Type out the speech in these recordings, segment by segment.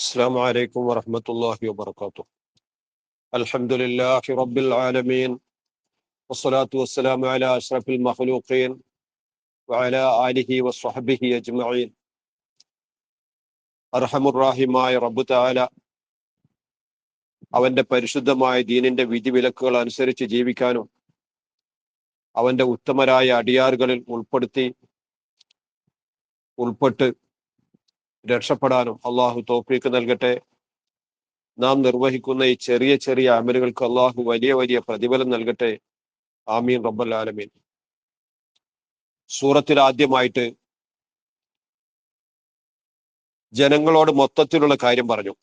السلام عليكم ورحمة الله وبركاته. الحمد لله رب العالمين، والصلاة والسلام على أشرف المخلوقين وعلى آله وصحبه أجمعين. അർഹമുറാഹിമായ റബ്ബ് തആല അവന്റെ പരിശുദ്ധമായ ദീനിന്റെ വിധിവിലക്കുകൾ അനുസരിച്ച് ജീവിക്കാനും അവന്റെ ഉത്തമരായ അടിയാറുകളിൽ ഉൾപ്പെട്ട് രക്ഷപ്പെടാനും അള്ളാഹു തൗഫീഖ് നൽകട്ടെ. നാം നിർവഹിക്കുന്ന ഈ ചെറിയ ചെറിയ അമലുകൾക്ക് അള്ളാഹു വലിയ വലിയ പ്രതിഫലം നൽകട്ടെ. ആമീൻ റബ്ബൽ ആലമീൻ. സൂറത്തിൽ ആദ്യമായിട്ട് ജനങ്ങളോട് മൊത്തത്തിലുള്ള കാര്യം പറഞ്ഞു.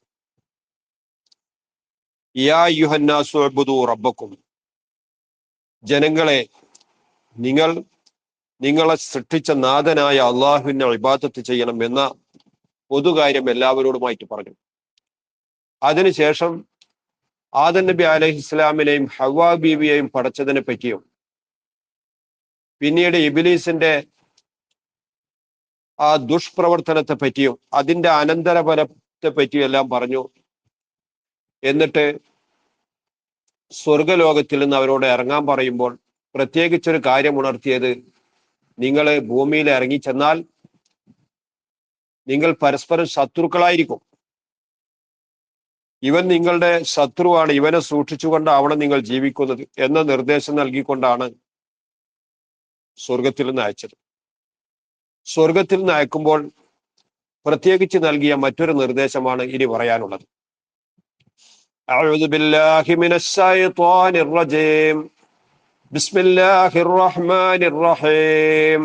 യാ അയ്യുഹന്നാസു ഉഅ്ബുദൂ റബ്ബക്കും, ജനങ്ങളെ, നിങ്ങളെ സൃഷ്ടിച്ച നാഥനായ അള്ളാഹുവിനെ ഇബാദത്ത് ചെയ്യണം എന്ന പൊതുകാര്യം എല്ലാവരോടുമായിട്ട് പറഞ്ഞു. അതിനുശേഷം ആദം നബി അലൈഹിസ്സലാമിനെയും ഹവ്വാ ബീവിയെയും പടച്ചതിനെ പറ്റിയും പിന്നീട് ഇബ്ലീസിന്റെ ആ ദുഷ്പ്രവർത്തനത്തെ പറ്റിയും അതിന്റെ അനന്തരഫലത്തെ പറ്റിയും എല്ലാം പറഞ്ഞു. എന്നിട്ട് സ്വർഗലോകത്തിൽ നിന്ന് അവരോട് ഇറങ്ങാൻ പറയുമ്പോൾ പ്രത്യേകിച്ചൊരു കാര്യം ഉണർത്തിയത്, നിങ്ങൾ ഭൂമിയിൽ ഇറങ്ങിച്ചെന്നാൽ നിങ്ങൾ പരസ്പരം ശത്രുക്കളായിരിക്കും. ഇവൻ നിങ്ങളുടെ ശത്രുവാണ്, ഇവനെ സൂക്ഷിച്ചുകൊണ്ടാവണം നിങ്ങൾ ജീവിക്കുന്നത് എന്ന നിർദ്ദേശം നൽകിക്കൊണ്ടാണ് സ്വർഗത്തിൽ നിന്ന് അയച്ചത്. സ്വർഗത്തിൽ നിന്ന് അയക്കുമ്പോൾ പ്രത്യേകിച്ച് നൽകിയ മറ്റൊരു നിർദ്ദേശമാണ് ഇനി പറയാനുള്ളത്. അഊദു ബില്ലാഹി മിനശ് ശൈത്വാനിർ റജീം. ബിസ്മില്ലാഹിർ റഹ്മാനിർ റഹീം.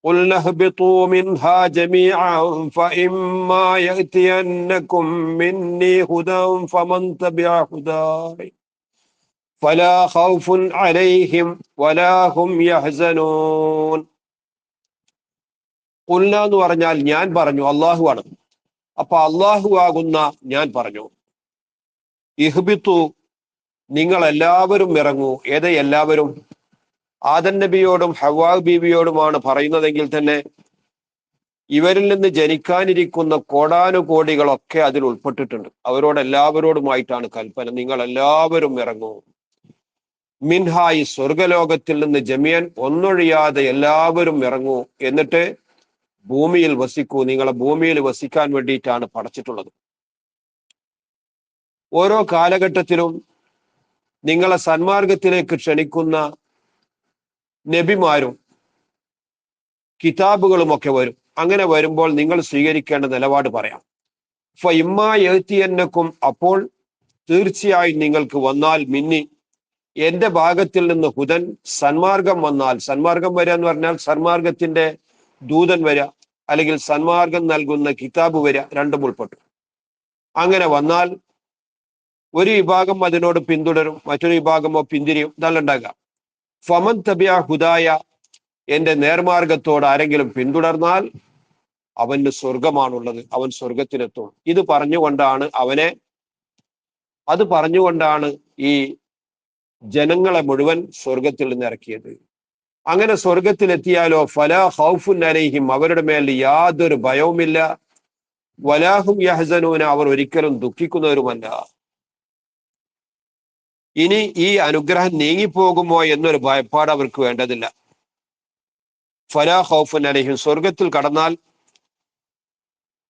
قُلْنَا اهْبِطُوا مِنْهَا جَمِيعًا فَإِمَّا يَأْتِيَنَّكُمْ مِنِّي هُدًى فَمَنْ تَبِعَ هُدَايَ فَلَا خَوْفٌ عَلَيْهِمْ وَلَا هُمْ يَحْزَنُونَ. ഖുൽനാ എന്ന് പറഞ്ഞാൽ ഞാൻ പറഞ്ഞു, അള്ളാഹുവാണ്. അപ്പൊ അള്ളാഹു ആകുന്ന ഞാൻ പറഞ്ഞു, ഇഹ്ബിത്തു, നിങ്ങൾ എല്ലാവരും ഇറങ്ങൂ. ഏത് എല്ലാവരും? ആദം നബിയോടും ഹവ്വാ ബീവിയോടുമാണ് പറയുന്നതെങ്കിൽ തന്നെ ഇവരിൽ നിന്ന് ജനിക്കാനിരിക്കുന്ന കോടാനുകോടികളൊക്കെ അതിൽ ഉൾപ്പെട്ടിട്ടുണ്ട്. എല്ലാവരോടുമായിട്ടാണ് കൽപ്പന, നിങ്ങൾ എല്ലാവരും ഇറങ്ങൂ. മിൻഹായി, സ്വർഗലോകത്തിൽ നിന്ന് ജമിയൻ, ഒന്നൊഴിയാതെ എല്ലാവരും ഇറങ്ങൂ. എന്നിട്ട് ഭൂമിയിൽ വസിക്കൂ. നിങ്ങളെ ഭൂമിയിൽ വസിക്കാൻ വേണ്ടിയിട്ടാണ് പടച്ചിട്ടുള്ളത്. ഓരോ കാലഘട്ടത്തിലും നിങ്ങളെ സന്മാർഗത്തിലേക്ക് ക്ഷണിക്കുന്ന നബിമാരും കിതാബുകളുമൊക്കെ വരും. അങ്ങനെ വരുമ്പോൾ നിങ്ങൾ സ്വീകരിക്കേണ്ട നിലപാട് പറയാം. ഫഇമ്മാ യഅ്തിയന്നക്കും, അപ്പോൾ തീർച്ചയായും നിങ്ങൾക്ക് വന്നാൽ, മിന്നി, എന്റെ ഭാഗത്തിൽ നിന്ന്, ഹുദൻ, സന്മാർഗം വന്നാൽ. സന്മാർഗം വരിക എന്ന് പറഞ്ഞാൽ സന്മാർഗത്തിന്റെ ദൂതൻ വരിക, അല്ലെങ്കിൽ സന്മാർഗം നൽകുന്ന കിതാബ് വരിക, രണ്ടും ഉൾപ്പെട്ടു. അങ്ങനെ വന്നാൽ ഒരു വിഭാഗം അതിനോട് പിന്തുടരും, മറ്റൊരു വിഭാഗമോ പിന്തിരിയും. ഇതല്ല ഉണ്ടാകുക. ഫമൻ തബിയ ഹുദായ, എന്റെ നേർമാർഗത്തോട് ആരെങ്കിലും പിന്തുടർന്നാൽ അവന് സ്വർഗമാണുള്ളത്, അവൻ സ്വർഗത്തിലെത്തും. അത് പറഞ്ഞുകൊണ്ടാണ് ഈ ജനങ്ങളെ മുഴുവൻ സ്വർഗത്തിൽ നിന്ന് ഇറക്കിയത്. അങ്ങനെ സ്വർഗത്തിലെത്തിയാലോ ഫലാ ഖൗഫുൻ അലൈഹിം, അവരുടെ മേൽ യാതൊരു ഭയവുമില്ല. വലാഹും യഹ്സനൂന, അവർ ഒരിക്കലും ദുഃഖിക്കുന്നവരുമല്ല. ഇനി ഈ അനുഗ്രഹം നീങ്ങിപ്പോകുമോ എന്നൊരു ഭയപ്പാട് അവർക്ക് വേണ്ടതില്ല. ഫലാ ഖൗഫുൻ അലൈഹിം, സ്വർഗത്തിൽ കടന്നാൽ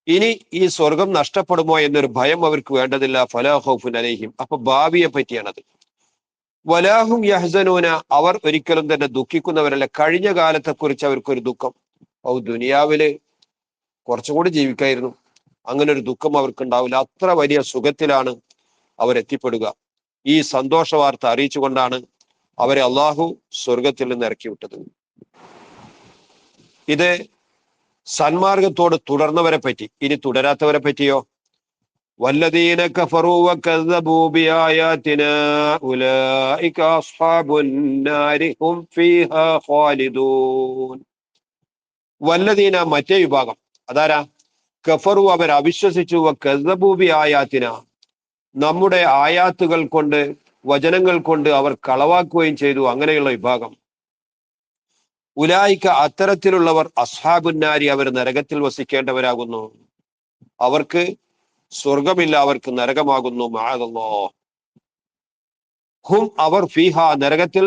ഇനി ഈ സ്വർഗം നഷ്ടപ്പെടുമോ എന്നൊരു ഭയം അവർക്ക് വേണ്ടതില്ല. ഫലാ ഖൗഫുൻ അലൈഹിം, അപ്പൊ ഭാവിയെ പറ്റിയാണത്. വലാഹും യഹ്സനൂന, അവർ ഒരിക്കലും തന്നെ ദുഃഖിക്കുന്നവരല്ല. കഴിഞ്ഞ കാലത്തെക്കുറിച്ച് അവർക്കൊരു ദുഃഖം, ദുനിയാവില് കുറച്ചുകൂടി ജീവിക്കായിരുന്നു, അങ്ങനെ ഒരു ദുഃഖം അവർക്കുണ്ടാവില്ല. അത്ര വലിയ സുഖത്തിലാണ് അവരെത്തിപ്പെടുക. ഈ സന്തോഷ വാർത്ത അറിയിച്ചുകൊണ്ടാണ് അവരെ അള്ളാഹു സ്വർഗത്തിൽ നിന്ന് ഇറക്കി വിട്ടത്. ഇത് സന്മാർഗത്തോട് തുടർന്നവരെ പറ്റി. ഇനി തുടരാത്തവരെ പറ്റിയോ? വല്ലദീന കഫറൂ വകദ്ദബൂ ബിആയാതിനാ ഉലൈക അസ്ഹാബുൻ നാരി ഹും ഫീഹാ ഖാലിദൂൻ. വല്ലദീന, മറ്റേ വിഭാഗം. അതാരാ? കഫറു, അവർ അവിശ്വസിച്ചു. വകദ്ദബൂ ബിആയാതിനാ, നമ്മുടെ ആയാത്തുകൾ കൊണ്ട്, വചനങ്ങൾ കൊണ്ട് അവർ കളവാക്കുകയും ചെയ്തു. അങ്ങനെയുള്ള വിഭാഗം. ഉലായിക്ക, അത്തരത്തിലുള്ളവർ, അസ്ഹാബുന്നാരി, അവർ നരകത്തിൽ വസിക്കേണ്ടവരാകുന്നു. അവർക്ക് സ്വർഗമില്ല, അവർക്ക് നരകമാകുന്നു. മഅദല്ലാഹ്. ഹും അവർ ഫീഹ നരകത്തിൽ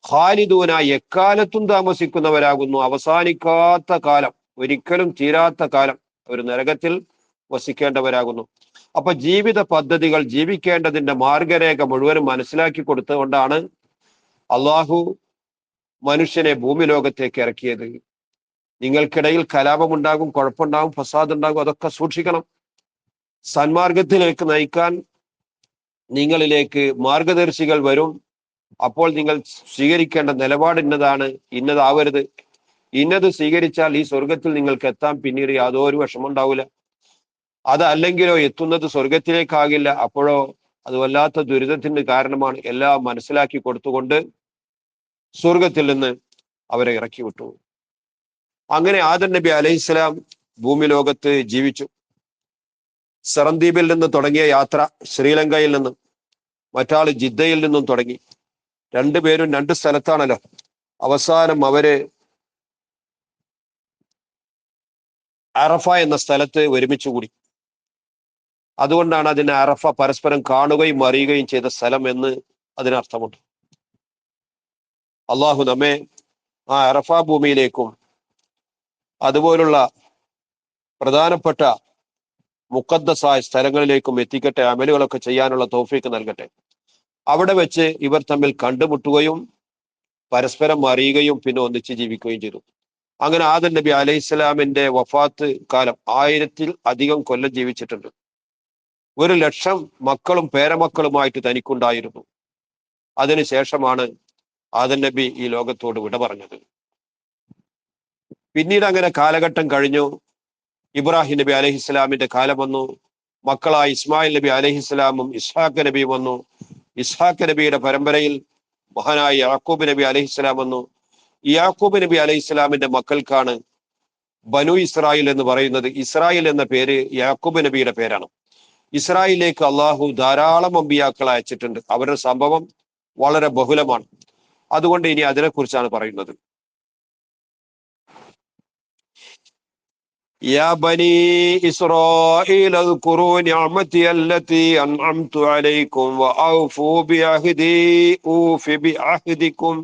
ഖാലിദൂന എക്കാലത്തും താമസിക്കുന്നവരാകുന്നു. അവസാനിക്കാത്ത കാലം, ഒരിക്കലും തീരാത്ത കാലം ഒരു നരകത്തിൽ വസിക്കേണ്ടവരാകുന്നു. അപ്പൊ ജീവിത പദ്ധതികൾ, ജീവിക്കേണ്ടതിന്റെ മാർഗരേഖ മുഴുവനും മനസ്സിലാക്കി കൊടുത്തുകൊണ്ടാണ് അള്ളാഹു മനുഷ്യനെ ഭൂമി ലോകത്തേക്ക് ഇറക്കിയത്. നിങ്ങൾക്കിടയിൽ കലാപമുണ്ടാകും, കുഴപ്പമുണ്ടാകും, ഫസാദ് ഉണ്ടാകും, അതൊക്കെ സൂക്ഷിക്കണം. സന്മാർഗത്തിലേക്ക് നയിക്കാൻ നിങ്ങളിലേക്ക് മാർഗദർശികൾ വരും. അപ്പോൾ നിങ്ങൾ സ്വീകരിക്കേണ്ട നിലപാട് ഇന്നതാണ്, ഇന്നതാവരുത്. ഇന്നത് സ്വീകരിച്ചാൽ ഈ സ്വർഗത്തിൽ നിങ്ങൾക്ക് എത്താൻ പിന്നീട് യാതൊരു വിഷമം ഉണ്ടാവില്ല. അതല്ലെങ്കിലോ എത്തുന്നത് സ്വർഗത്തിലേക്കാകില്ല. അപ്പോഴോ അത് വല്ലാത്ത ദുരിതത്തിന് കാരണമാണ്. എല്ലാം മനസ്സിലാക്കി കൊടുത്തുകൊണ്ട് സ്വർഗത്തിൽ നിന്ന് അവരെ ഇറക്കി വിട്ടു. അങ്ങനെ ആദം നബി അലൈഹിസ്സലാം ഭൂമി ലോകത്ത് ജീവിച്ചു. സെറന്ദീപിൽ നിന്ന് തുടങ്ങിയ യാത്ര ശ്രീലങ്കയിൽ നിന്നും, മറ്റാള് ജിദ്ദയിൽ നിന്നും തുടങ്ങി. രണ്ടുപേരും രണ്ട് സ്ഥലത്താണല്ലോ. അവസാനം അവര് അറഫ എന്ന സ്ഥലത്ത് ഒരുമിച്ച് കൂടി. അതുകൊണ്ടാണ് അതിന് അറഫ, പരസ്പരം കാണുകയും അറിയുകയും ചെയ്ത സ്ഥലം എന്ന് അതിനർത്ഥമുണ്ട്. അള്ളാഹു നമ്മെ ആ അറഫ ഭൂമിയിലേക്കും അതുപോലുള്ള പ്രധാനപ്പെട്ട മുഖദ്ദസായ സ്ഥലങ്ങളിലേക്കും എത്തിക്കട്ടെ. അമലുകളൊക്കെ ചെയ്യാനുള്ള തൗഫീക്ക് നൽകട്ടെ. അവിടെ വെച്ച് ഇവർ തമ്മിൽ കണ്ടുമുട്ടുകയും പരസ്പരം അറിയുകയും പിന്നെ ഒന്നിച്ച് ജീവിക്കുകയും ചെയ്തു. അങ്ങനെ ആദം നബി അലൈഹിസ്സലാമിന്റെ വഫാത്ത് കാലം 1000-ൽ-അധികം കൊല്ലം ജീവിച്ചിട്ടുണ്ട്. 1,00,000 മക്കളും പേരമക്കളുമായിട്ട് തനിക്കുണ്ടായിരുന്നു. അതിനുശേഷമാണ് ആദം നബി ഈ ലോകത്തോട് വിട പറഞ്ഞത്. പിന്നീട് അങ്ങനെ കാലഘട്ടം കഴിഞ്ഞു. ഇബ്രാഹിം നബി അലൈഹിസ്സലാമിന്റെ കാലം വന്നു. മക്കളായ ഇസ്മായിൽ നബി അലൈഹിസ്സലാമും ഇസ്ഹാഖ് നബിയും വന്നു. ഇസ്ഹാഖ് നബിയുടെ പരമ്പരയിൽ മഹാനായ യാക്കൂബ് നബി അലൈഹിസ്സലാം വന്നു. യാക്കൂബ് നബി അലൈഹിസ്സലാമിന്റെ മക്കൾക്കാണ് ബനു ഇസ്രായേൽ എന്ന് പറയുന്നത്. ഇസ്രായേൽ എന്ന പേര് യാക്കൂബ് നബിയുടെ പേരാണ്. ഇസ്രായേലിലേക്ക് അള്ളാഹു ധാരാളം അമ്പിയാക്കളെ അയച്ചിട്ടുണ്ട്. അവരുടെ സംഭവം വളരെ ബഹുലമാണ്. അതുകൊണ്ട് ഇനി അതിനെക്കുറിച്ചാണ് പറയുന്നത്. യാ ബനി ഇസ്രായീൽ അദ്കുറൂ നിഅമതി അല്ലതി അൻഅംതു അലൈക്കും വഔഫൂ ബിഅഹ്ദി ഊഫി ബിഅഹ്ദിക്കും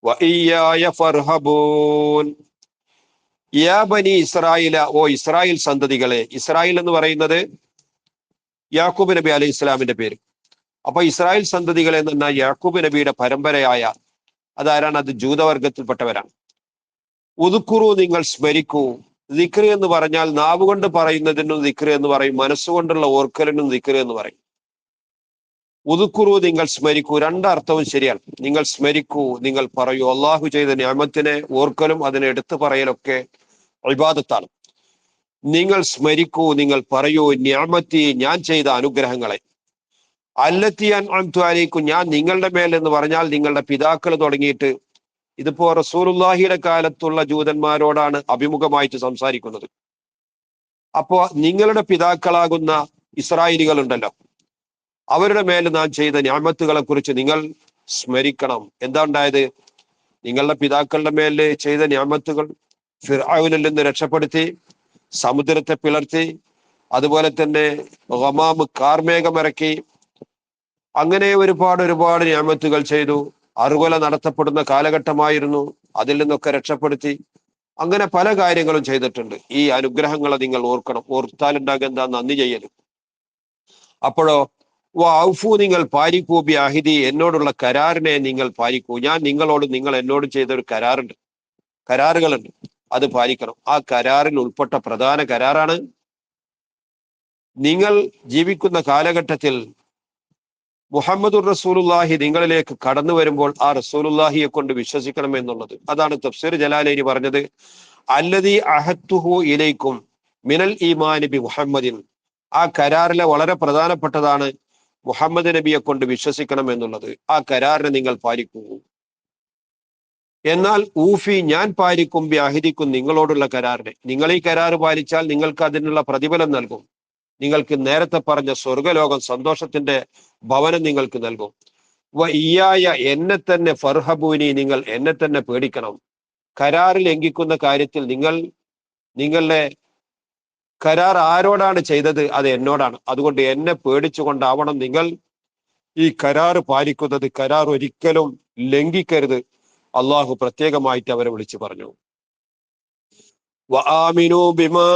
വഇയ്യായ ഫർഹബൂൻ. യാ ബനി ഇസ്രായേല, ഓ ഇസ്രായേൽ സന്തതികളെ. ഇസ്രായേൽ എന്ന് പറയുന്നത് യാക്കൂബ് നബി അലൈഹി ഇസ്ലാമിന്റെ പേര്. അപ്പൊ ഇസ്രായേൽ സന്തതികൾ എന്ന് പറഞ്ഞാൽ യാക്കൂബ് നബിയുടെ പരമ്പരയായ അതാരാണ്? അത് ജൂതവർഗത്തിൽപ്പെട്ടവരാണ്. ഉദ്കുറു, നിങ്ങൾ സ്മരിക്കൂ. ദിക്ർ എന്ന് പറഞ്ഞാൽ നാവുകൊണ്ട് പറയുന്നതിനും ദിക്ർ എന്ന് പറയും, മനസ്സുകൊണ്ടുള്ള ഓർക്കലിനും ദിക്ർ എന്ന് പറയും. ഉദ്കുറു, നിങ്ങൾ സ്മരിക്കൂ. രണ്ടർത്ഥവും ശരിയാണ്. നിങ്ങൾ സ്മരിക്കൂ, നിങ്ങൾ പറയൂ. അള്ളാഹു ചെയ്ത നിഅമത്തിനെ ഓർക്കലും അതിനെ എടുത്തു പറയലൊക്കെ ഇബാദത്താണ്. നിങ്ങൾ സ്മരിക്കൂ, നിങ്ങൾ പറയൂ. നിഅമത്തി, ഞാൻ ചെയ്ത അനുഗ്രഹങ്ങളെ. അല്ലത്തി അൻഅംതു അലൈക്കും, ഞാൻ നിങ്ങളുടെ മേൽ എന്ന് പറഞ്ഞാൽ നിങ്ങളുടെ പിതാക്കൾ തുടങ്ങിയിട്ട്, ഇതിപ്പോ റസൂലുള്ളാഹിയുടെ കാലത്തുള്ള ജൂതന്മാരോടാണ് അഭിമുഖമായിട്ട് സംസാരിക്കുന്നത്. അപ്പോ നിങ്ങളുടെ പിതാക്കളാകുന്ന ഇസ്രായേലികൾ ഉണ്ടല്ലോ, അവരുടെ മേൽ നാം ചെയ്ത നിഅമത്തുകളെ കുറിച്ച് നിങ്ങൾ സ്മരിക്കണം. എന്താ ഉണ്ടായത്? നിങ്ങളുടെ പിതാക്കളുടെ മേൽ ചെയ്ത നിഅമത്തുകൾ, ഫിർഔനിൽ നിന്ന് രക്ഷപ്പെടുത്തി, സമുദ്രത്തെ പിളർത്തി, അതുപോലെ തന്നെ ഗമാമ് കാർമേഘമിറക്കി, അങ്ങനെ ഒരുപാട് നിഅമത്തുകൾ ചെയ്തു. അറുകൊല നടത്തപ്പെടുന്ന കാലഘട്ടമായിരുന്നു, അതിൽ നിന്നൊക്കെ രക്ഷപ്പെടുത്തി. അങ്ങനെ പല കാര്യങ്ങളും ചെയ്തിട്ടുണ്ട്. ഈ അനുഗ്രഹങ്ങളെ നിങ്ങൾ ഓർക്കണം. ഓർത്താലുണ്ടാകുക എന്താ? നന്ദി ചെയ്യലും. അപ്പോഴോ ഔഫു, നിങ്ങൾ പാലിക്കൂ ബി അഹ്ദി, എന്നോടുള്ള കരാറിനെ നിങ്ങൾ പാലിക്കൂ. ഞാൻ നിങ്ങളോട്, നിങ്ങൾ എന്നോട് ചെയ്തൊരു കരാറുകളുണ്ട്, അത് പാലിക്കണം. ആ കരാറിൽ ഉൾപ്പെട്ട പ്രധാന കരാറാണ് നിങ്ങൾ ജീവിക്കുന്ന കാലഘട്ടത്തിൽ മുഹമ്മദുർ റസൂലുള്ളാഹി നിങ്ങളിലേക്ക് കടന്നു വരുമ്പോൾ ആ റസൂലുള്ളാഹിയെ കൊണ്ട് വിശ്വസിക്കണം എന്നുള്ളത്. അതാണ് തഫ്സീർ ജലാലൈനി പറഞ്ഞത്, അല്ലദീ അഹദ്തുഹു ഇലൈക്കും മിനൽ ഈമാനി ബി മുഹമ്മദിൻ. ആ കരാറിലെ വളരെ പ്രധാനപ്പെട്ടതാണ് മുഹമ്മദ് നബിയെ കൊണ്ട് വിശ്വസിക്കണം എന്നുള്ളത്. ആ കരാറിനെ നിങ്ങൾ പാലിക്കൂ. എന്നാൽ ഊഫി, ഞാൻ പാലിക്കും ബി അഹദിക്കും, നിങ്ങളോടുള്ള കരാറിനെ. നിങ്ങൾ ഈ കരാറ് പാലിച്ചാൽ നിങ്ങൾക്ക് അതിനുള്ള പ്രതിഫലം നൽകും. നിങ്ങൾക്ക് നേരത്തെ പറഞ്ഞ സ്വർഗലോകം, സന്തോഷത്തിന്റെ ഭവനം നിങ്ങൾക്ക് നൽകും. ഇയ്യായ, എന്നെ തന്നെ ഫർഹബൂനി, നിങ്ങൾ എന്നെ തന്നെ പേടിക്കണം. കരാറിൽ ലംഘിക്കുന്ന കാര്യത്തിൽ നിങ്ങളുടെ കരാർ ആരോടാണ് ചെയ്തത്? അത് എന്നോടാണ്. അതുകൊണ്ട് എന്നെ പേടിച്ചുകൊണ്ടാവണം നിങ്ങൾ ഈ കരാർ പാലിക്കുന്നത്. കരാർ ഒരിക്കലും ലംഘിക്കരുത്. അള്ളാഹു പ്രത്യേകമായിട്ട് അവരെ വിളിച്ചു പറഞ്ഞു. وآمنوا بما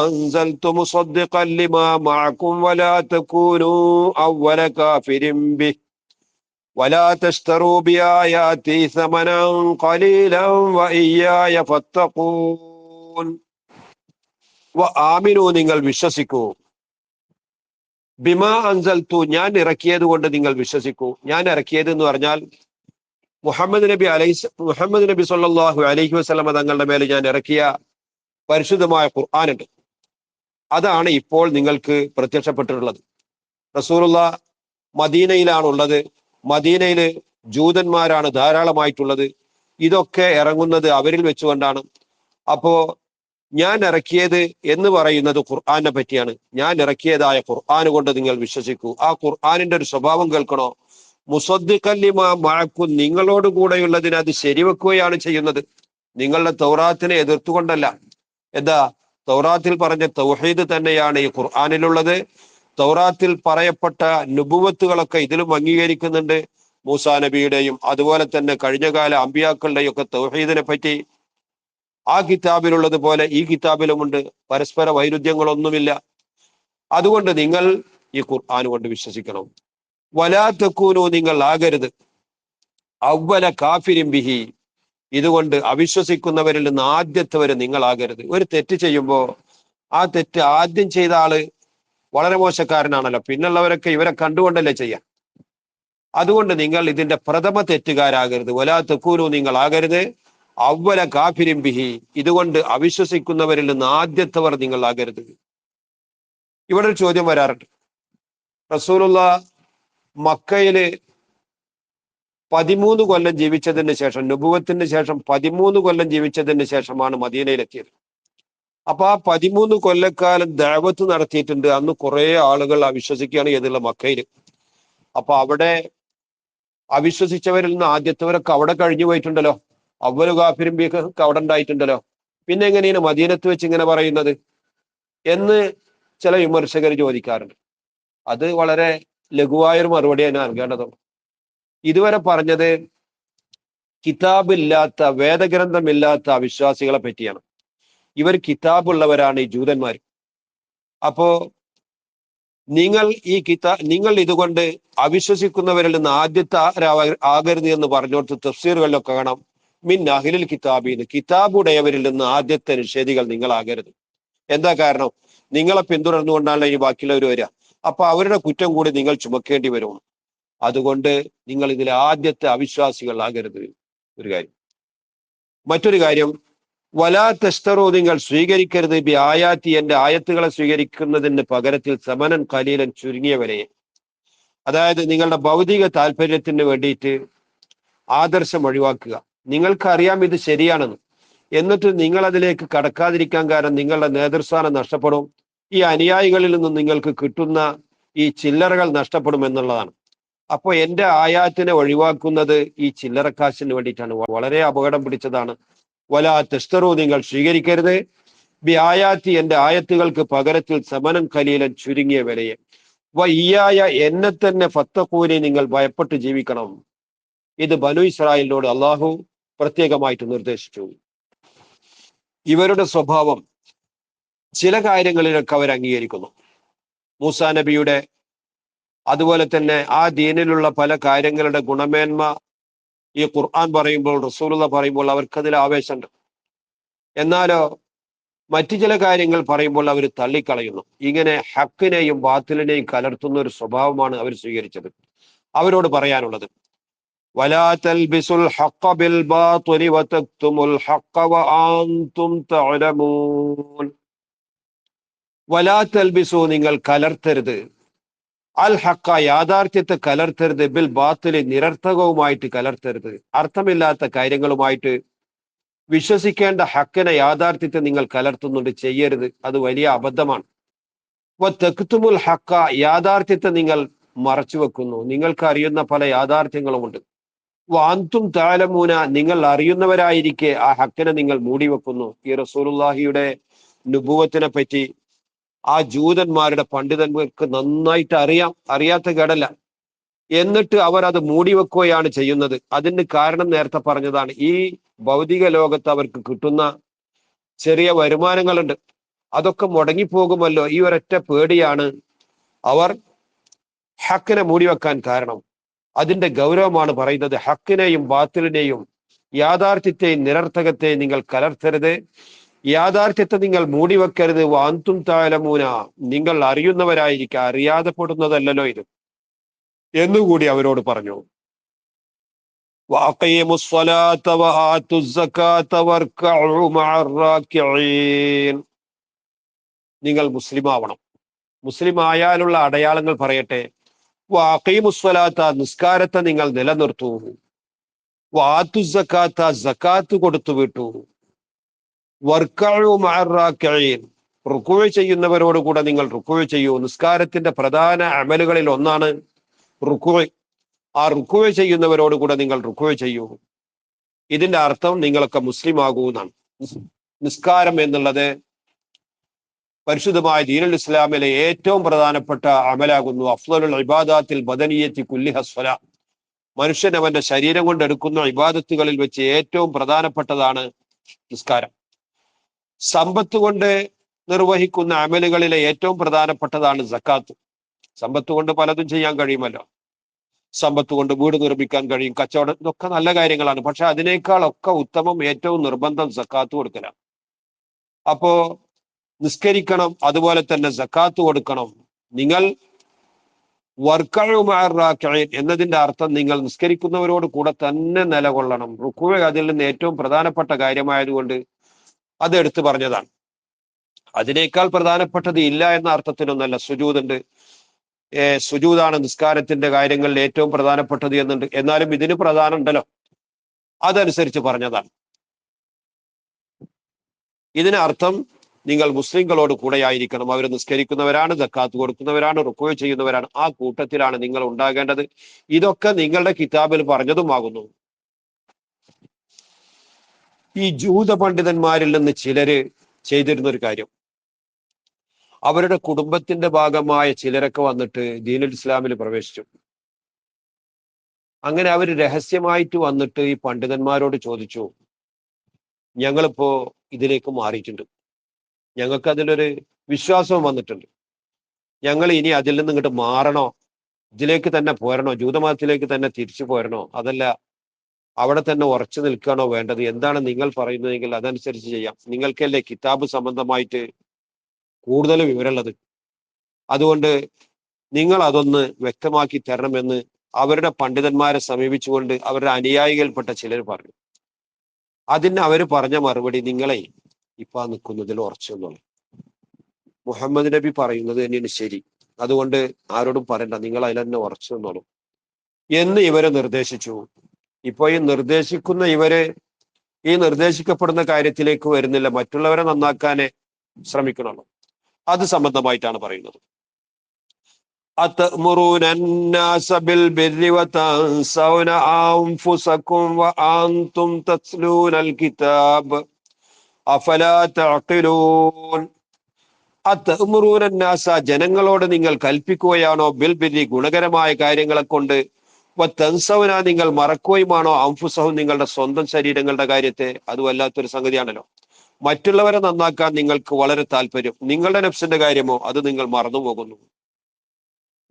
أنزلت مصدقا لما معكم ولا تكونوا أول كافر به ولا تشتروا بآياتي ثمنا قليلا وإياي فاتقون. وآمنوا നിങ്ങൾ വിശ്വസിക്കൂ. ബിമാ അൻസൽതു ഞാൻ ഇറക്കിയത് കൊണ്ട് നിങ്ങൾ വിശ്വസിക്കൂ. ഞാൻ ഇറക്കിയത് എന്ന് പറഞ്ഞാൽ മുഹമ്മദ് നബി സല്ലല്ലാഹു അലൈഹി വസല്ലമ തങ്ങളുടെ മേൽ ഞാൻ ഇറക്കിയ പരിശുദ്ധമായ ഖുർആനുണ്ട്. അതാണ് ഇപ്പോൾ നിങ്ങൾക്ക് പ്രത്യക്ഷപ്പെട്ടിട്ടുള്ളത്. റസൂലുള്ളാഹ് മദീനയിലാണുള്ളത്. മദീനയില് ജൂതന്മാരാണ് ധാരാളമായിട്ടുള്ളത്. ഇതൊക്കെ ഇറങ്ങുന്നത് അവരിൽ വെച്ചുകൊണ്ടാണ്. അപ്പോ ഞാൻ ഇറക്കിയത് എന്ന് പറയുന്നത് ഖുർആനെ പറ്റിയാണ്. ഞാൻ ഇറക്കിയതായ ഖുർആൻ കൊണ്ട് നിങ്ങൾ വിശ്വസിക്കൂ. ആ ഖുർആനിന്റെ ഒരു സ്വഭാവം കേൾക്കണോ? മുസദ്ദിഖൻ ലിമാ മഅക്കും, നിങ്ങളോട് കൂടെയുള്ളതിന് അത് ശരിവെക്കുകയാണ് ചെയ്യുന്നത്. നിങ്ങളുടെ തൗറാത്തിനെ എതിർത്തുകൊണ്ടല്ല. എന്താ? തൗറാത്തിൽ പറഞ്ഞ തൗഹീദ് തന്നെയാണ് ഈ ഖുർആനിലുള്ളത്. തൗറാത്തിൽ പറയപ്പെട്ട നുബുവത്തുകളൊക്കെ ഇതിലും അംഗീകരിക്കുന്നുണ്ട്. മൂസാ നബിയുടെയും അതുപോലെ തന്നെ കഴിഞ്ഞകാല അമ്പിയാക്കളുടെയും ഒക്കെ തൗഹീദിനെ പറ്റി ആ കിതാബിലുള്ളത് പോലെ ഈ കിതാബിലുമുണ്ട്. പരസ്പര വൈരുദ്ധ്യങ്ങളൊന്നുമില്ല. അതുകൊണ്ട് നിങ്ങൾ ഈ ഖുർആൻ കൊണ്ട് വിശ്വസിക്കണം. വലാ തകൂനു, നിങ്ങൾ ആകരുത് അവ്വല കാഫിരിൻ ബിഹി, ഇതുകൊണ്ട് അവിശ്വസിക്കുന്നവരിൽ നിന്ന് ആദ്യത്തെവര് നിങ്ങളാകരുത്. ഒരു തെറ്റ് ചെയ്യുമ്പോ ആ തെറ്റ് ആദ്യം ചെയ്ത ആള് വളരെ മോശക്കാരനാണല്ലോ, പിന്നുള്ളവരൊക്കെ ഇവരെ കണ്ടുകൊണ്ടല്ലേ ചെയ്യാം. അതുകൊണ്ട് നിങ്ങൾ ഇതിന്റെ പ്രഥമ തെറ്റുകാരാകരുത്. വലാ തകൂനു, നിങ്ങൾ ആകരുത് അവ്വല കാഫിരിൻ ബിഹി, ഇതുകൊണ്ട് അവിശ്വസിക്കുന്നവരിൽ നിന്ന് ആദ്യത്തെവർ നിങ്ങൾ ആകരുത്. ഇവിടെ ഒരു ചോദ്യം വരാറുണ്ട്. റസൂലുള്ളാഹ് മക്കയില് 13 കൊല്ലം ജീവിച്ചതിന് ശേഷം, നുബുവത്തിന് ശേഷം 13 കൊല്ലം ജീവിച്ചതിന് ശേഷമാണ് മദീനയിലെത്തിയത്. അപ്പൊ ആ 13 കൊല്ലക്കാലം ദഅവത്ത് നടത്തിയിട്ടുണ്ട്. അന്ന് കുറെ ആളുകൾ അവിശ്വസിക്കുകയാണ് ചെയ്തുള്ള മക്കയില്. അപ്പൊ അവിടെ അവിശ്വസിച്ചവരിൽ നിന്ന് ആദ്യത്തെവരൊക്കെ അവിടെ കഴിഞ്ഞു പോയിട്ടുണ്ടല്ലോ. അവ്വലു കാഫിരിൻ ബിഹി അവിടെ ഉണ്ടായിട്ടുണ്ടല്ലോ. പിന്നെ എങ്ങനെയാണ് മദീനത്ത് വെച്ച് ഇങ്ങനെ പറയുന്നത് എന്ന് ചില വിമർശകർ ചോദിക്കാറുണ്ട്. അത് വളരെ ലഘുവായൊരു മറുപടിയാണ് നൽകേണ്ടതുള്ളൂ. ഇതുവരെ പറഞ്ഞത് കിതാബില്ലാത്ത, വേദഗ്രന്ഥമില്ലാത്ത അവിശ്വാസികളെ പറ്റിയാണ്. ഇവർ കിതാബുള്ളവരാണ് ഈ ജൂതന്മാർ. അപ്പോ നിങ്ങൾ ഇതുകൊണ്ട് അവിശ്വസിക്കുന്നവരിൽ നിന്ന് ആദ്യത്തെ ആകരുത് എന്ന് പറഞ്ഞോട്ട് തഫ്സീറുകളിലൊക്കെ കാണാം മിൻ അഹ്ലിൽ കിതാബീന്ന്, കിതാബുടയവരിൽ നിന്ന് ആദ്യത്തെ നിഷേധികൾ നിങ്ങളാകരുത്. എന്താ കാരണം? നിങ്ങളെ പിന്തുടർന്നുകൊണ്ടാണ് ഈ ബാക്കിയുള്ളവർ വരിക. അപ്പൊ അവരുടെ കുറ്റം കൂടി നിങ്ങൾ ചുമക്കേണ്ടി വരും. അതുകൊണ്ട് നിങ്ങൾ ഇതിലെ ആദ്യത്തെ അവിശ്വാസികളാകരുത്. ഒരു കാര്യം. മറ്റൊരു കാര്യം, വലാ തസ്തറൂ, നിങ്ങൾ സ്വീകരിക്കരുത് ബി ആയാത്തി, എന്റെ ആയത്തുകളെ സ്വീകരിക്കുന്നതിന് പകരത്തിൽ സമനൻ ഖലീലൻ, ചുരുങ്ങിയ വിലയെ. അതായത് നിങ്ങളുടെ ഭൗതിക താല്പര്യത്തിന് വേണ്ടിയിട്ട് ആദർശം ഒഴിവാക്കുക. നിങ്ങൾക്കറിയാം ഇത് ശരിയാണെന്ന്, എന്നിട്ട് നിങ്ങൾ അതിലേക്ക് കടക്കാതിരിക്കാൻ കാരണം നിങ്ങളുടെ നേതൃസ്ഥാനം നഷ്ടപ്പെടും. ഈ അനുയായികളിൽ നിന്നും നിങ്ങൾക്ക് കിട്ടുന്ന ഈ ചില്ലറകൾ നഷ്ടപ്പെടും എന്നുള്ളതാണ്. അപ്പൊ എന്റെ ആയാത്തിനെ ഒഴിവാക്കുന്നത് ഈ ചില്ലറക്കാശിന് വേണ്ടിയിട്ടാണ്. വളരെ അപകടം പിടിച്ചതാണ്. വലാ തസ്തറൂ, നിങ്ങൾ സ്വീകരിക്കരുത് ബി ആയാത്തി, എന്റെ ആയത്തുകൾക്ക് പകരത്തിൽ സമനം ഖലീലൻ, ചുരുങ്ങിയ വിലയെ. ഇയ്യായ, എന്നെ തന്നെ ഫത്തഖൂനി, നിങ്ങൾ ഭയപ്പെട്ട് ജീവിക്കണം. ഇത് ബനു ഇസ്രായേലിനോട് അള്ളാഹു പ്രത്യേകമായിട്ട് നിർദ്ദേശിച്ചു. ഇവരുടെ സ്വഭാവം ചില കാര്യങ്ങളിലൊക്കെ അവർ അംഗീകരിക്കുന്നു. മൂസാ നബിയുടെ അതുപോലെ തന്നെ ആ ദീനിലുള്ള പല കാര്യങ്ങളുടെ ഗുണമേന്മ ഈ ഖുർആൻ പറയുമ്പോൾ, റസൂലുള്ള പറയുമ്പോൾ അവർക്കതിൽ ആവേശമുണ്ട്. എന്നാലോ മറ്റു ചില കാര്യങ്ങൾ പറയുമ്പോൾ അവർ തള്ളിക്കളയുന്നു. ഇങ്ങനെ ഹക്കിനെയും ബാത്തിലിനെയും കലർത്തുന്ന ഒരു സ്വഭാവമാണ് അവർ സ്വീകരിച്ചത്. അവരോട് പറയാനുള്ളത്, വലാ തൽബിസുൽ ഹഖ ബിൽ ബാത്തിലി വതക്തുമുൽ ഹഖ വഅൻതും തഅലമൂൻ. വലാ തൽബിസു, നിങ്ങൾ കലർത്തരുത്, അൽ ഹഖ, യാഥാർത്ഥ്യത്തെ കലർത്തരുത്, ബിൽ ബാത്തിലി, നിരർത്ഥകവുമായിട്ട് കലർത്തരുത്. അർത്ഥമില്ലാത്ത കാര്യങ്ങളുമായിട്ട് വിശ്വസിക്കേണ്ട ഹക്കിനെ, യാഥാർത്ഥ്യത്തെ നിങ്ങൾ കലർത്തുന്നുണ്ട്, ചെയ്യരുത്. അത് വലിയ അബദ്ധമാണ്. വതക്തുമുൽ ഹഖ, യാഥാർത്ഥ്യത്തെ നിങ്ങൾ മറച്ചു വെക്കുന്നു. നിങ്ങൾക്ക് അറിയുന്ന പല യാഥാർത്ഥ്യങ്ങളുമുണ്ട്. വാന്തും താലമൂന, നിങ്ങൾ അറിയുന്നവരായിരിക്കെ ആ ഹക്കിനെ നിങ്ങൾ മൂടിവെക്കുന്നു. ഈ റസൂലുള്ളാഹിയുടെ നുബുവത്തിനെ പറ്റി ആ ജൂതന്മാരുടെ പണ്ഡിതന്മാർക്ക് നന്നായിട്ട് അറിയാം, അറിയാത്ത കേടല്ല. എന്നിട്ട് അവർ അത് മൂടിവെക്കുകയാണ് ചെയ്യുന്നത്. അതിന് കാരണം നേരത്തെ പറഞ്ഞതാണ്. ഈ ഭൗതിക ലോകത്ത് അവർക്ക് കിട്ടുന്ന ചെറിയ വരുമാനങ്ങളുണ്ട്, അതൊക്കെ മുടങ്ങിപ്പോകുമല്ലോ. ഈ ഒരൊറ്റ പേടിയാണ് അവർ ഹക്കിനെ മൂടിവെക്കാൻ കാരണം. അതിന്റെ ഗൗരവമാണ് പറയുന്നത്. ഹക്കിനെയും ബാത്തിലിനെയും യാഥാർത്ഥ്യത്തെയും നിരർത്ഥകത്തെയും നിങ്ങൾ കലർത്തരുത്, യാഥാർത്ഥ്യത്തെ നിങ്ങൾ മൂടിവെക്കരുത്. വാന്തും താലമൂന, നിങ്ങൾ അറിയുന്നവരായിരിക്കുക, അറിയാതെ പെടുന്നതല്ലല്ലോ ഇത് എന്നുകൂടി അവരോട് പറഞ്ഞു. നിങ്ങൾ മുസ്ലിം ആവണം. മുസ്ലിം ആയാലുള്ള അടയാളങ്ങൾ പറയട്ടെ. വാഖീമുസ്വലാത്ത, നിസ്കാരത്തെ നിങ്ങൾ നിലനിർത്തൂ. വാത്തു സക്കാത്ത, സക്കാത്ത് കൊടുത്തു വിട്ടു. വർക്കഉ മഅർറാക്കിഈൻ, റുക്വ ചെയ്യുന്നവരോട് കൂടെ നിങ്ങൾ റുക്വ ചെയ്യൂ. നിസ്കാരത്തിന്റെ പ്രധാന അമലുകളിൽ ഒന്നാണ് റുക്വ. ആ റുക്വ ചെയ്യുന്നവരോട് കൂടെ നിങ്ങൾ റുക്വ ചെയ്യൂ. ഇതിന്റെ അർത്ഥം നിങ്ങളൊക്കെ മുസ്ലിം ആകൂ എന്നാണ്. നിസ്കാരം എന്നുള്ളത് പരിശുദ്ധമായ ദീനുൽ ഇസ്ലാമിലെ ഏറ്റവും പ്രധാനപ്പെട്ട അമലാകുന്നു. അഫ്ളലുൽ ഇബാദാത്തിൽ ബദനിയത്തി കുല്ലിഹ സ്വലാ, മനുഷ്യൻ അവന്റെ ശരീരം കൊണ്ട് എടുക്കുന്ന ഇബാദത്തുകളിൽ വെച്ച് ഏറ്റവും പ്രധാനപ്പെട്ടതാണ് നിസ്കാരം. സമ്പത്ത് കൊണ്ട് നിർവഹിക്കുന്ന അമലുകളിലെ ഏറ്റവും പ്രധാനപ്പെട്ടതാണ് സക്കാത്ത്. സമ്പത്ത് കൊണ്ട് പലതും ചെയ്യാൻ കഴിയുമല്ലോ. സമ്പത്ത് കൊണ്ട് വീട് നിർമ്മിക്കാൻ കഴിയും, കച്ചവടം, ഇതൊക്കെ നല്ല കാര്യങ്ങളാണ്. പക്ഷെ അതിനേക്കാളൊക്കെ ഉത്തമം, ഏറ്റവും നിർബന്ധം സക്കാത്ത് കൊടുക്കലാണ്. അപ്പോ നിസ്കരിക്കണം, അതുപോലെ തന്നെ സക്കാത്ത് കൊടുക്കണം. നിങ്ങൾ വർക്കഉ മഅർറാക്കിഈൻ എന്നതിന്റെ അർത്ഥം നിങ്ങൾ നിസ്കരിക്കുന്നവരോട് കൂടെ തന്നെ നിലകൊള്ളണം. റുക്വ അതിൽ നിന്ന് ഏറ്റവും പ്രധാനപ്പെട്ട കാര്യമായതുകൊണ്ട് അത് എടുത്തു പറഞ്ഞതാണ്. അതിനേക്കാൾ പ്രധാനപ്പെട്ടത് ഇല്ല എന്ന അർത്ഥത്തിനൊന്നല്ല. സുജൂദുണ്ട്, സുജൂദാണ് നിസ്കാരത്തിന്റെ കാര്യങ്ങളിൽ ഏറ്റവും പ്രധാനപ്പെട്ടത് എന്നുണ്ട്. എന്നാലും ഇതിന് പ്രധാനം ഉണ്ടല്ലോ, അതനുസരിച്ച് പറഞ്ഞതാണ്. ഇതിനർത്ഥം നിങ്ങൾ മുസ്ലിങ്ങളോട് കൂടെയായിരിക്കണം. അവർ നിസ്കരിക്കുന്നവരാണ്, സക്കാത്ത് കൊടുക്കുന്നവരാണ്, റുക്വ ചെയ്യുന്നവരാണ്. ആ കൂട്ടത്തിലാണ് നിങ്ങൾ ഉണ്ടാകേണ്ടത്. ഇതൊക്കെ നിങ്ങളുടെ കിതാബിൽ പറഞ്ഞതുമാകുന്നു. ഈ ജൂത പണ്ഡിതന്മാരിൽ നിന്ന് ചിലര് ചെയ്തിരുന്ന ഒരു കാര്യം, അവരുടെ കുടുംബത്തിന്റെ ഭാഗമായ ചിലരൊക്കെ വന്നിട്ട് ദീനുൽ ഇസ്ലാമിൽ പ്രവേശിച്ചു. അങ്ങനെ അവർ രഹസ്യമായിട്ട് വന്നിട്ട് ഈ പണ്ഡിതന്മാരോട് ചോദിച്ചു, ഞങ്ങളിപ്പോ ഇതിലേക്ക് മാറിയിട്ടുണ്ട്, ഞങ്ങൾക്ക് അതിലൊരു വിശ്വാസവും വന്നിട്ടുണ്ട്, ഞങ്ങൾ ഇനി അതിൽ നിന്ന് ഇങ്ങോട്ട് മാറണോ, ഇതിലേക്ക് തന്നെ പോരണോ, ജൂതമതത്തിലേക്ക് തന്നെ തിരിച്ചു പോരണോ, അതല്ല അവിടെ തന്നെ ഉറച്ചു നിൽക്കണോ വേണ്ടത്, എന്താണ് നിങ്ങൾ പറയുന്നതെങ്കിൽ അതനുസരിച്ച് ചെയ്യാം. നിങ്ങൾക്കല്ലേ കിതാബ് സംബന്ധമായിട്ട് കൂടുതൽ വിവരമുള്ളത്, അതുകൊണ്ട് നിങ്ങൾ അതൊന്ന് വ്യക്തമാക്കി തരണമെന്ന് അവരുടെ പണ്ഡിതന്മാരെ സമീപിച്ചുകൊണ്ട് അവരുടെ അനുയായികൾപ്പെട്ട ചിലർ പറഞ്ഞു. അതിന് അവർ പറഞ്ഞ മറുപടി, നിങ്ങളെ ഇപ്പൊ നിൽക്കുന്നതിൽ ഉറച്ചെന്നുള്ളു, മുഹമ്മദ് നബി പറയുന്നത് തന്നെയാണ് ശരി, അതുകൊണ്ട് ആരോടും പറയണ്ട, നിങ്ങൾ അതിൽ തന്നെ ഉറച്ചെന്നോളൂ എന്ന് ഇവരെ നിർദ്ദേശിച്ചു. ഇപ്പൊ ഈ നിർദ്ദേശിക്കുന്ന ഇവര് ഈ നിർദ്ദേശിക്കപ്പെടുന്ന കാര്യത്തിലേക്ക് വരുന്നില്ല, മറ്റുള്ളവരെ നന്നാക്കാനേ ശ്രമിക്കണുള്ളൂ. അത് സംബന്ധമായിട്ടാണ് പറയുന്നത്. അതഅ്മുറൂന അന്നാസ ബിൽ ബിർരി വതൻസൗന അൻഫുസകും വഅൻതും തത്ലൂനൽ കിതാബ് അഫലാ തഅഖിലൂൻ. അതഅ്മുറൂന അന്നാസ, ജനങ്ങളോട് നിങ്ങൾ കൽപ്പിക്കുകയാണോ, ബിൽ ബിർരി, ഗുണകരമായ കാര്യങ്ങളെ കൊണ്ട്, വതൻസൗന, നിങ്ങൾ മറക്കുകയുമാണോ, അൻഫുസഹും, നിങ്ങളുടെ സ്വന്തം ശരീരങ്ങളുടെ കാര്യത്തെ. അത് വല്ലാത്തൊരു സംഗതിയാണല്ലോ. മറ്റുള്ളവരെ നന്നാക്കാൻ നിങ്ങൾക്ക് വളരെ താല്പര്യം, നിങ്ങളുടെ നഫ്സിന്റെ കാര്യമോ അത് നിങ്ങൾ മറന്നുപോകുന്നു.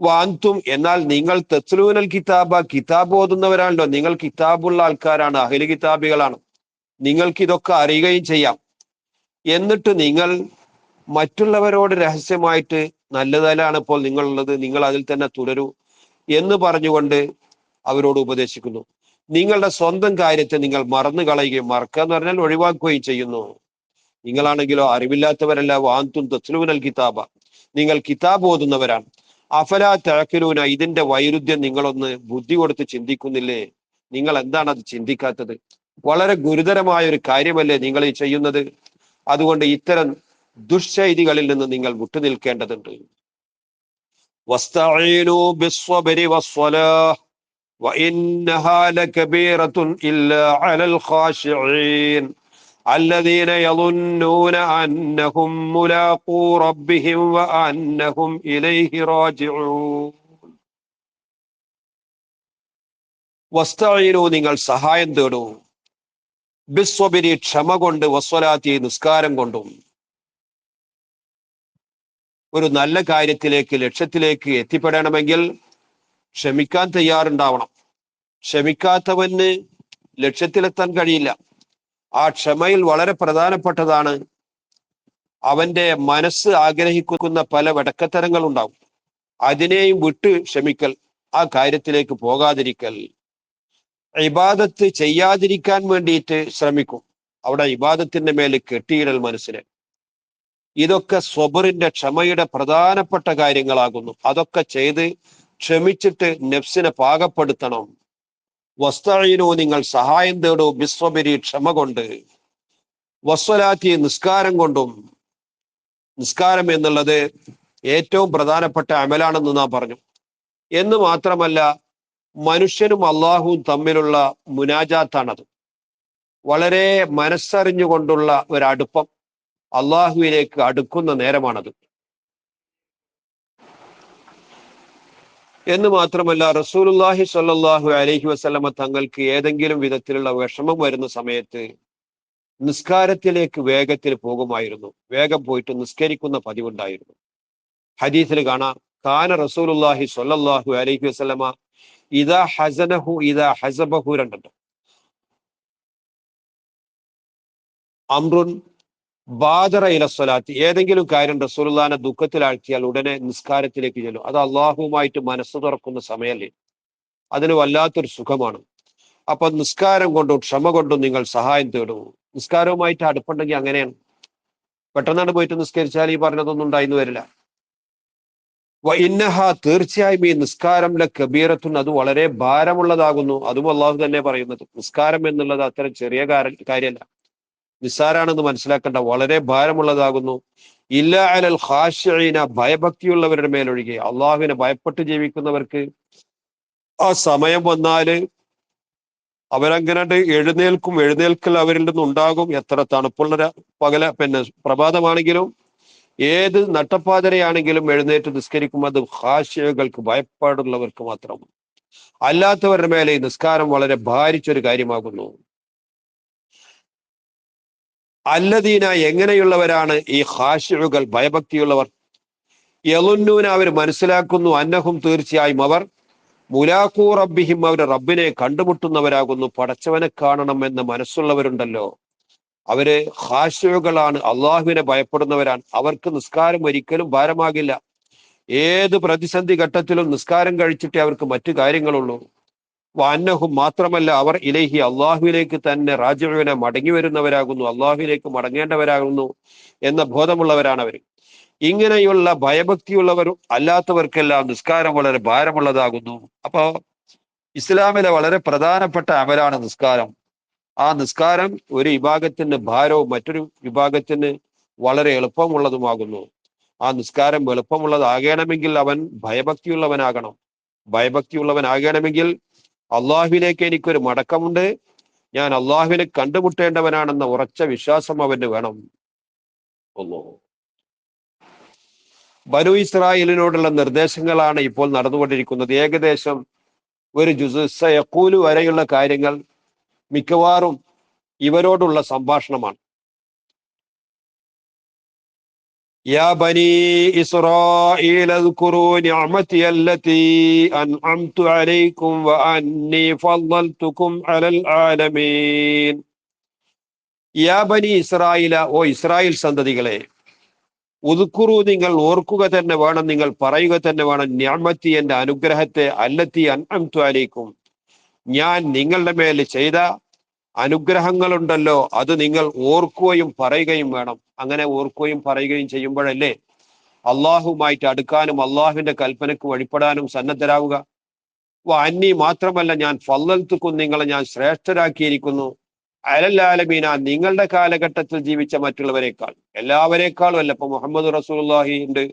വാന്തും, എന്നാൽ നിങ്ങൾ തത്ലൂനൽ കിതാബ, കിതാബ് ഓതുന്നവരാണല്ലോ, നിങ്ങൾ കിതാബുള്ള ആൾക്കാരാണ്, അഹ്ലി കിതാബികളാണ്, നിങ്ങൾക്ക് ഇതൊക്കെ അറിയുകയും ചെയ്യാം. എന്നിട്ട് നിങ്ങൾ മറ്റുള്ളവരോട് രഹസ്യമായിട്ട് നല്ലതല്ലാണ് ഇപ്പോൾ നിങ്ങളുള്ളത്, നിങ്ങൾ അതിൽ തന്നെ തുടരൂ എന്ന് പറഞ്ഞുകൊണ്ട് അവരോട് ഉപദേശിക്കുന്നു. നിങ്ങളുടെ സ്വന്തം കാര്യത്തെ നിങ്ങൾ മറന്നു കളയുകയും, മറക്കുക എന്ന് പറഞ്ഞാൽ ഒഴിവാക്കുകയും ചെയ്യുന്നു. നിങ്ങളാണെങ്കിലോ അറിവില്ലാത്തവരല്ല, വാന്തും തത്ലൂനൽ കിതാബ, നിങ്ങൾ കിതാബ് ഓതുന്നവരാണ്. അഫലാ തഅഖിലൂന, ഇതിന്റെ വൈരുദ്ധ്യം നിങ്ങളൊന്ന് ബുദ്ധി കൊടുത്ത് ചിന്തിക്കുന്നില്ലേ? നിങ്ങൾ എന്താണ് അത് ചിന്തിക്കാത്തത്? വളരെ ഗുരുതരമായ ഒരു കാര്യമല്ലേ നിങ്ങൾ ഈ ചെയ്യുന്നത്? അതുകൊണ്ട് ഇത്തരം ദുഷ്ചൈതികളിൽ നിന്ന് നിങ്ങൾ വിട്ടുനിൽക്കേണ്ടതുണ്ട്. വസ്തഈനൂ ബിസ്സബ്രി വസ്സലാഹ്, وإنها لكبيرة إلا على الخاشعين الذين يظنون أنهم ملاقو ربهم وأنهم إليه راجعون. വസ്തഈനു നിങ്ങൾ സഹായം തേടൂ ബിസ്വബിരി ക്ഷമ കൊണ്ട് വസ്വലാത്തി നിസ്കാരം കൊണ്ടും. ഒരു നല്ല കാര്യത്തിലേക്ക് ലക്ഷ്യത്തിലേക്ക് എത്തിപ്പെടണമെങ്കിൽ ക്ഷമിക്കാൻ തയ്യാറുണ്ടാവണം. ക്ഷമിക്കാത്തവന് ലക്ഷ്യത്തിലെത്താൻ കഴിയില്ല. ആ ക്ഷമയിൽ വളരെ പ്രധാനപ്പെട്ടതാണ് അവന്റെ മനസ്സ് ആഗ്രഹിക്കുന്ന പല വടക്കത്തരങ്ങൾ ഉണ്ടാവും. അതിനെയും വിട്ട് ക്ഷമിക്കൽ, ആ കാര്യത്തിലേക്ക് പോകാതിരിക്കൽ. ഇബാദത്ത് ചെയ്യാതിരിക്കാൻ വേണ്ടിയിട്ട് ശ്രമിക്കും, അവിടെ ഇബാദത്തിന്റെ മേൽ കെട്ടിയിടൽ മനസ്സിനെ. ഇതൊക്കെ സ്വബറിന്റെ ക്ഷമയുടെ പ്രധാനപ്പെട്ട കാര്യങ്ങളാകുന്നു. അതൊക്കെ ചെയ്ത് ക്ഷമിച്ചിട്ട് നഫ്സിനെ പാകപ്പെടുത്തണം. വസ്തഈനു നിങ്ങൾ സഹായം തേടൂ ബിസ്വബരി ക്ഷമ കൊണ്ട്, വസ്വലാത്തി നിസ്കാരം കൊണ്ടും. നിസ്കാരം എന്നുള്ളത് ഏറ്റവും പ്രധാനപ്പെട്ട അമലാണെന്ന് നാം പറഞ്ഞു. എന്ന് മാത്രമല്ല, മനുഷ്യനും അള്ളാഹുവും തമ്മിലുള്ള മുനാജാത്താണത്. വളരെ മനസ്സറിഞ്ഞുകൊണ്ടുള്ള ഒരടുപ്പം, അള്ളാഹുവിലേക്ക് അടുക്കുന്ന നേരമാണത്. എന്ന് മാത്രമല്ല, റസൂലുള്ളാഹി സ്വല്ലല്ലാഹു അലൈഹി വസല്ലമ തങ്ങൾക്ക് ഏതെങ്കിലും വിധത്തിലുള്ള വിഷമം വരുന്ന സമയത്ത് നിസ്കാരത്തിലേക്ക് വേഗത്തിൽ പോകുമായിരുന്നു. വേഗം പോയിട്ട് നിസ്കരിക്കുന്ന പതിവുണ്ടായിരുന്നു. ഹദീസിൽ കാണാം, കാന റസൂലുള്ളാഹി സ്വല്ലല്ലാഹു അലൈഹി വസല്ലമ ഇദാ ഹസനഹു ഇദാ ഹസബഹു രണ്ടുണ്ട്. അംറുൻ ബാദറ ഇല സ്വലാത്തി, ഏതെങ്കിലും കാര്യം റസൂലുള്ളാഹിനെ ദുഃഖത്തിലാഴ്ത്തിയാൽ ഉടനെ നിസ്കാരത്തിലേക്ക് ചെല്ലും. അത് അള്ളാഹുവുമായിട്ട് മനസ്സ് തുറക്കുന്ന സമയമല്ലേ, അതിന് വല്ലാത്തൊരു സുഖമാണ്. അപ്പൊ നിസ്കാരം കൊണ്ടും ക്ഷമ കൊണ്ടും നിങ്ങൾ സഹായം തേടൂ. നിസ്കാരവുമായിട്ട് അടുപ്പുണ്ടെങ്കിൽ അങ്ങനെയാണ്. പെട്ടെന്നാണ് പോയിട്ട് നിസ്കരിച്ചാൽ ഈ പറഞ്ഞതൊന്നും ഉണ്ടായിന്ന് വരില്ല. ഇന്നഹ, തീർച്ചയായും ഈ നിസ്കാരം കബീറത്തുൻ, അത് വളരെ ഭാരമുള്ളതാകുന്നു. അതും അള്ളാഹു തന്നെ പറയുന്നത്. നിസ്കാരം എന്നുള്ളത് അത്തരം ചെറിയ കാര്യമല്ല, നിസ്സാരാണെന്ന് മനസ്സിലാക്കേണ്ട, വളരെ ഭാരമുള്ളതാകുന്നു. ഇല്ല അലൽ ഖാശിഈന, ഭയഭക്തിയുള്ളവരുടെ മേലൊഴികെ. അള്ളാഹുവിനെ ഭയപ്പെട്ട് ജീവിക്കുന്നവർക്ക് ആ സമയം വന്നാല് അവരങ്ങനെ എഴുന്നേൽക്കൽ അവരിൽ നിന്നുണ്ടാകും. എത്ര തണുപ്പുള്ള പ്രഭാതമാണെങ്കിലും ഏത് നട്ടപ്പാതിരയാണെങ്കിലും എഴുന്നേറ്റ് നിസ്കരിക്കും. അത് ഖാശിഈകൾക്ക്, ഭയപ്പാടുള്ളവർക്ക് മാത്രം. അല്ലാത്തവരുടെ മേലെ ഈ നിസ്കാരം വളരെ ഭാരിച്ചൊരു കാര്യമാകുന്നു. അല്ലദീന, എങ്ങനെയുള്ളവരാണ് ഈ ഖാശിഉകൾ, ഭയഭക്തിയുള്ളവർ? യളുന്നൂന, അവർ മനസ്സിലാക്കുന്നു, അന്നഹും, തീർച്ചയായും അവർ, മുലാഖൂ റബ്ബിഹിം, അവരുടെ റബ്ബിനെ കണ്ടുമുട്ടുന്നവരാകുന്നു. പടച്ചവനെ കാണണം എന്ന മനസ്സുള്ളവരുണ്ടല്ലോ, അവര് ഖാശിഉകളാണ്, അള്ളാഹുവിനെ ഭയപ്പെടുന്നവരാണ്. അവർക്ക് നിസ്കാരം ഒരിക്കലും ഭാരമാകില്ല. ഏത് പ്രതിസന്ധി ഘട്ടത്തിലും നിസ്കാരം കഴിച്ചിട്ടേ അവർക്ക് മറ്റു കാര്യങ്ങളുള്ളൂ. അന്നഹും, മാത്രമല്ല അവർ, ഇലൈഹി, അള്ളാഹുവിലേക്ക് തന്നെ റാജിഊന, മടങ്ങി വരുന്നവരാകുന്നു, അള്ളാഹുവിലേക്ക് മടങ്ങേണ്ടവരാകുന്നു എന്ന ബോധമുള്ളവരാണ് അവർ. ഇങ്ങനെയുള്ള ഭയഭക്തിയുള്ളവരും അല്ലാത്തവർക്കെല്ലാം നിസ്കാരം വളരെ ഭാരമുള്ളതാകുന്നു. അപ്പോ ഇസ്ലാമിലെ വളരെ പ്രധാനപ്പെട്ട അമലാണ് നിസ്കാരം. ആ നിസ്കാരം ഒരു വിഭാഗത്തിന് ഭാരവും മറ്റൊരു വിഭാഗത്തിന് വളരെ എളുപ്പമുള്ളതുമാകുന്നു. ആ നിസ്കാരം എളുപ്പമുള്ളതാകണമെങ്കിൽ അവൻ ഭയഭക്തിയുള്ളവനാകണം. ഭയഭക്തിയുള്ളവനാകണമെങ്കിൽ അള്ളാഹുവിലേക്ക് എനിക്കൊരു മടക്കമുണ്ട്, ഞാൻ അള്ളാഹുവിനെ കണ്ടുമുട്ടേണ്ടവനാണെന്ന ഉറച്ച വിശ്വാസം അവന് വേണം. ബനു ഇസ്രായേലിനോടുള്ള നിർദ്ദേശങ്ങളാണ് ഇപ്പോൾ നടന്നുകൊണ്ടിരിക്കുന്നത്. ഏകദേശം ഒരു ജുസ് സയഖൂലു വരെയുള്ള കാര്യങ്ങൾ മിക്കവാറും ഇവരോടുള്ള സംഭാഷണമാണ്. യാ ബനീ ഇസ്രായീൽ അദ്കുറൂ നിഅമതി അല്ലതി അൻഅംതു അലൈക്കും വഅന്നി ഫളൽതുകും അലൽ ആലമീൻ. യാ ബനീ ഇസ്രായീല, ഓ ഇസ്രായേൽ സന്തതികളെ, ഉദ്കുറു, നിങ്ങൾ ഓർക്കുക തന്നെ വേണം, നിങ്ങൾ പറയുക തന്നെ വേണം, നിഅമതി, എന്റെ അനുഗ്രഹത്തെ, അല്ലതി അൻഅംതു അലൈക്കും, ഞാൻ നിങ്ങളുടെ മേൽ ചെയ്ത അനുഗ്രഹങ്ങളുണ്ടല്ലോ, അത് നിങ്ങൾ ഓർക്കുകയും പറയുകയും വേണം. അങ്ങനെ ഓർക്കുകയും പറയുകയും ചെയ്യുമ്പോഴല്ലേ അള്ളാഹുമായിട്ട് അടുക്കാനും അള്ളാഹുവിന്റെ കൽപ്പനക്ക് വഴിപ്പെടാനും സന്നദ്ധരാവുക. അന്നി, മാത്രമല്ല ഞാൻ ഫളൽതുക്കും, നിങ്ങളെ ഞാൻ ശ്രേഷ്ഠരാക്കിയിരിക്കുന്നു, അലൽ ആലമീന, നിങ്ങളുടെ കാലഘട്ടത്തിൽ ജീവിച്ച മറ്റുള്ളവരെക്കാൾ, എല്ലാവരെക്കാളും അല്ല. ഇപ്പൊ മുഹമ്മദ് റസൂലുള്ളാഹി ഉണ്ട്,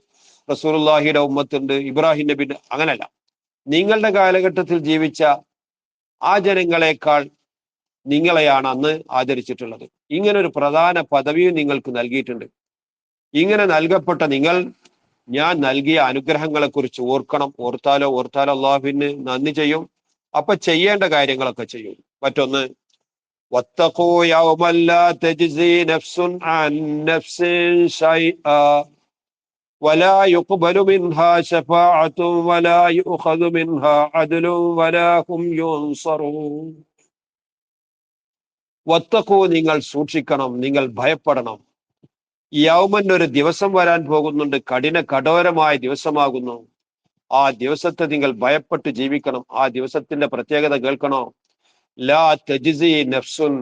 റസൂലുള്ളാഹിയുടെ ഉമ്മത്തുണ്ട്, ഇബ്രാഹിം നബി, അങ്ങനല്ല. നിങ്ങളുടെ കാലഘട്ടത്തിൽ ജീവിച്ച ആ ജനങ്ങളെക്കാൾ നിങ്ങളെയാണ് അന്ന് ആദരിച്ചിട്ടുള്ളത്. ഇങ്ങനെ ഒരു പ്രധാന പദവിയും നിങ്ങൾക്ക് നൽകിയിട്ടുണ്ട്. ഇങ്ങനെ നൽകപ്പെട്ട നിങ്ങൾ ഞാൻ നൽകിയ അനുഗ്രഹങ്ങളെ കുറിച്ച് ഓർക്കണം. ഓർത്താലോ അള്ളാഹുവിന് നന്ദി ചെയ്യും. അപ്പൊ ചെയ്യേണ്ട കാര്യങ്ങളൊക്കെ ചെയ്യും. മറ്റൊന്ന്, വത്തഖൂ യൗമൻ ലാ തജ്സി നഫ്സുൻ അൻ നഫ്സിൻ ശൈആ വലാ യുഖ്ബലു മിൻഹാ ശഫാഅത്തുൻ വലാ യുഖദു മിൻഹാ അദ്ലുൻ വലാ ഹും യുൻസറൂൻ. വത്തഖൂ, നിങ്ങൾ സൂക്ഷിക്കണം, നിങ്ങൾ ഭയപ്പെടണം. യൗമൻ, ഒരു ദിവസം വരാൻ പോകുന്നുണ്ട്, കഠോരമായ ദിവസമാകുന്നു. ആ ദിവസത്തെ നിങ്ങൾ ഭയപ്പെട്ട് ജീവിക്കണം. ആ ദിവസത്തിന്റെ പ്രത്യേകത കേൾക്കണോ? ലാ തജ്സി നഫ്സുൻ,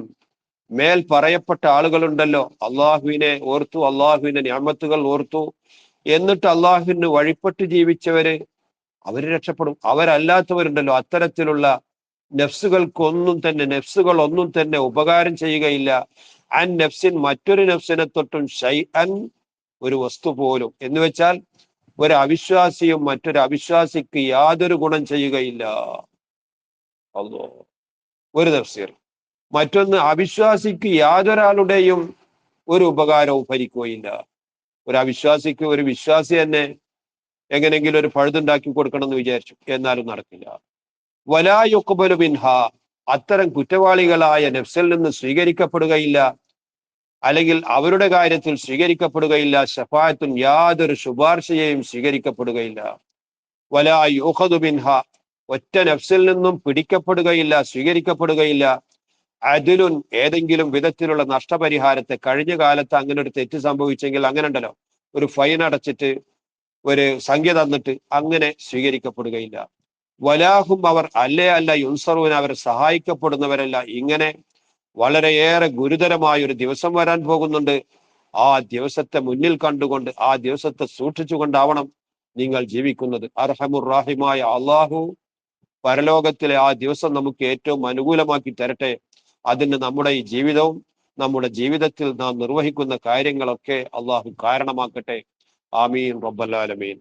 മേൽ പറയപ്പെട്ട ആളുകളുണ്ടല്ലോ, അള്ളാഹുവിനെ ഓർത്തു, അള്ളാഹുവിന്റെ നിഅമത്തുകൾ ഓർത്തു, എന്നിട്ട് അള്ളാഹുവിന് വഴിപ്പെട്ട് ജീവിച്ചവര് അവര് രക്ഷപ്പെടും. അവരല്ലാത്തവരുണ്ടല്ലോ, അത്തരത്തിലുള്ള നഫ്സുകൾ ഒന്നും തന്നെ ഉപകാരം ചെയ്യുകയില്ല. അൻ നഫ്സിൻ, മറ്റൊരു നഫ്സിനെ തൊട്ടും ഷൈഅൻ, ഒരു വസ്തു പോലും. എന്ന് വെച്ചാൽ ഒരു അവിശ്വാസിയും മറ്റൊരു അവിശ്വാസിക്ക് യാതൊരു ഗുണം ചെയ്യുകയില്ല. അല്ലാഹ്, ഒരു തഫ്സീർ. മറ്റൊന്ന്, അവിശ്വാസിക്ക് യാതൊരാളുടെയും ഒരു ഉപകാരവും ഭരിക്കുകയില്ല. ഒരു അവിശ്വാസിക്ക് ഒരു വിശ്വാസി തന്നെ എങ്ങനെങ്കിലും ഒരു പഴുതുണ്ടാക്കി കൊടുക്കണം എന്ന് വിചാരിച്ചു, എന്നാലും നടക്കില്ല. വലാ യുഖ്ബലു മിൻഹാ, അത്തരം കുറ്റവാളികളായ നഫ്സിൽ നിന്ന് സ്വീകരിക്കപ്പെടുകയില്ല, അല്ലെങ്കിൽ അവരുടെ കാര്യത്തിൽ സ്വീകരിക്കപ്പെടുകയില്ല. ശഫാഅത്തുൻ, യാതൊരു ശുപാർശയെയും സ്വീകരിക്കപ്പെടുകയില്ല. വലാ യുഖദു മിൻഹാ, ഒറ്റ നഫ്സിൽ നിന്നും പിടിക്കപ്പെടുകയില്ല, സ്വീകരിക്കപ്പെടുകയില്ല. അദ്ലുൻ, ഏതെങ്കിലും വിധത്തിലുള്ള നഷ്ടപരിഹാരത്തെ, കഴിഞ്ഞ കാലത്ത് അങ്ങനെ ഒരു തെറ്റ് സംഭവിച്ചെങ്കിൽ അങ്ങനെ ഉണ്ടല്ലോ, ഒരു ഫൈൻ അടച്ചിട്ട് ഒരു സംഖ്യ തന്നിട്ട് അങ്ങനെ സ്വീകരിക്കപ്പെടുകയില്ല. വലാഹും, അവർ അല്ല യുൻസറൂൻ, അവർ സഹായിക്കപ്പെടുന്നവരല്ല. ഇങ്ങനെ വളരെയേറെ ഗുരുതരമായ ഒരു ദിവസം വരാൻ പോകുന്നുണ്ട്. ആ ദിവസത്തെ മുന്നിൽ കണ്ടുകൊണ്ട്, ആ ദിവസത്തെ സൂക്ഷിച്ചുകൊണ്ടാവണം നിങ്ങൾ ജീവിക്കുന്നത്. അർഹമുർ റാഹിമായ അള്ളാഹു പരലോകത്തിലെ ആ ദിവസം നമുക്ക് ഏറ്റവും അനുകൂലമാക്കി തരട്ടെ. അതിന് നമ്മുടെ ഈ ജീവിതവും നമ്മുടെ ജീവിതത്തിൽ നാം നിർവഹിക്കുന്ന കാര്യങ്ങളൊക്കെ അള്ളാഹു കാരണമാക്കട്ടെ. ആമീൻ റബ്ബൽ ആലമീൻ.